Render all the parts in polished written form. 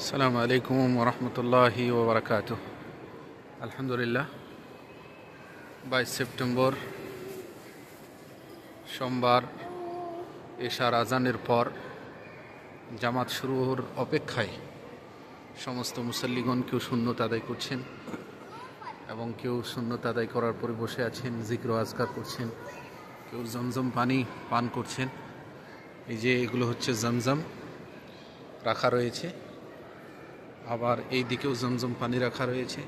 আসসালামু আলাইকুম ওরহমতুল্লাহি ওবরাকাতুহ। আলহামদুলিল্লাহ, 22 সেপ্টেম্বর সোমবার এশার আজানের পর জামাত শুরুর অপেক্ষায় সমস্ত মুসল্লিগণ কেউ সুন্নত আদায় করছেন এবং কেউ সুন্নত আদায় করার পরে বসে আছেন, জিক্র আজকার করছেন, কেউ জমজম পানি পান করছেন। এই যে এগুলো হচ্ছে জমজম রাখা রয়েছে, আবার এই দিকেও জমজম পানি রাখা রয়েছে।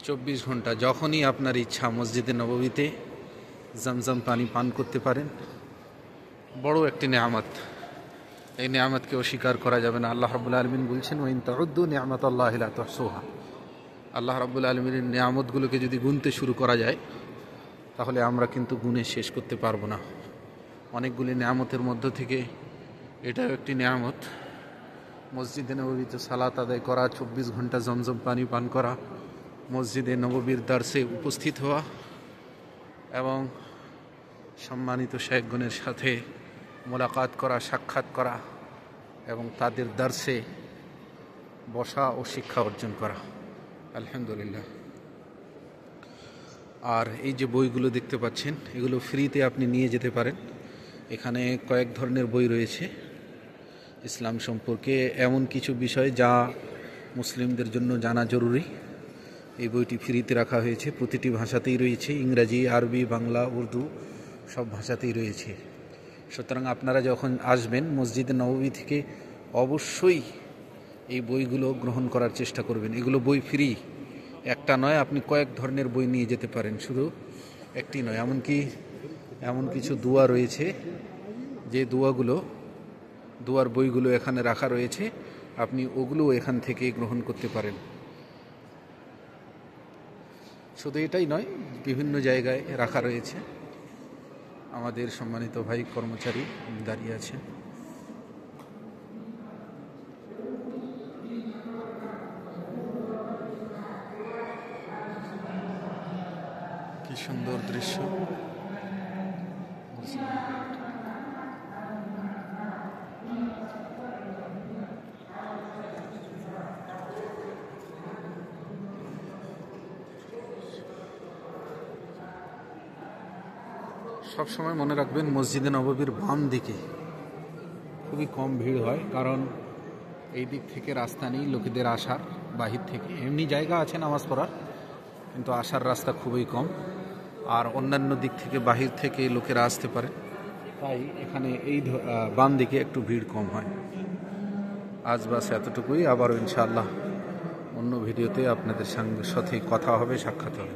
24 ঘন্টা যখনই আপনার ইচ্ছা মসজিদে নববীতে জমজম পানি পান করতে পারেন। বড় একটি নেয়ামত, এই নেয়ামতকে অস্বীকার করা যাবে না। আল্লাহ রাব্বুল আলামিন বলছেন, ওয়া ইন তাউদ্দু নি'মাতাল্লাহি লা তুহসুহা। আল্লাহ রাব্বুল আলামিনের নেয়ামতগুলোকে যদি গুনতে শুরু করা যায় তাহলে আমরা কিন্তু গুনে শেষ করতে পারবো না। অনেকগুলি নেয়ামতের মধ্য থেকে এটাও একটি নেয়ামত। মসজিদে নববীতে সালাত আদায় করা, 24 ঘন্টা জমজম পানি পান করা, মসজিদে নববীর দার্সে উপস্থিত হওয়া এবং সম্মানিত শায়েখগণের সাথে মোলাকাত করা, সাক্ষাৎ করা এবং তাদের দার্সে বসা ও শিক্ষা অর্জন করা। আলহামদুলিল্লাহ। আর এই যে বইগুলো দেখতে পাচ্ছেন, এগুলো ফ্রিতে আপনি নিয়ে যেতে পারেন। এখানে কয়েক ধরনের বই রয়েছে ইসলাম সম্পর্কে, এমন কিছু বিষয় যা মুসলিমদের জন্য জানা জরুরি। এই বইটি ফ্রিতে রাখা হয়েছে, প্রতিটি ভাষাতেই রয়েছে, ইংরাজি, আরবি, বাংলা, উর্দু সব ভাষাতেই রয়েছে। সুতরাং আপনারা যখন আসবেন মসজিদে নববী থেকে অবশ্যই এই বইগুলো গ্রহণ করার চেষ্টা করবেন। এগুলো বই ফ্রি, একটা নয়, আপনি কয়েক ধরনের বই নিয়ে যেতে পারেন, শুধু একটি নয়। এমনকি এমন কিছু দোয়া রয়েছে যে দোয়ার বইগুলো এখানে রাখা রয়েছে, আপনি ওগুলোও এখান থেকে গ্রহণ করতে পারেন। শুধু এটাই নয়, বিভিন্ন জায়গায় রাখা রয়েছে। আমাদের সম্মানিত ভাই কর্মচারী দাঁড়িয়ে আছেন। কি সুন্দর দৃশ্য। সবসময় মনে রাখবেন, মসজিদে নববীর বাম দিকে খুবই কম ভিড় হয়, কারণ এই দিক থেকে রাস্তা নেই লোকেদের আসার। বাহির থেকে এমনি জায়গা আছে নামাজ পড়ার, কিন্তু আসার রাস্তা খুবই কম। আর অন্যান্য দিক থেকে বাহির থেকে লোকেরা আসতে পারে, তাই এখানে এই বাম দিকে একটু ভিড় কম হয়। আজ বাস এতটুকুই। আবারও ইনশাআল্লাহ অন্য ভিডিওতে আপনাদের সাথে কথা হবে, সাক্ষাৎ হবে।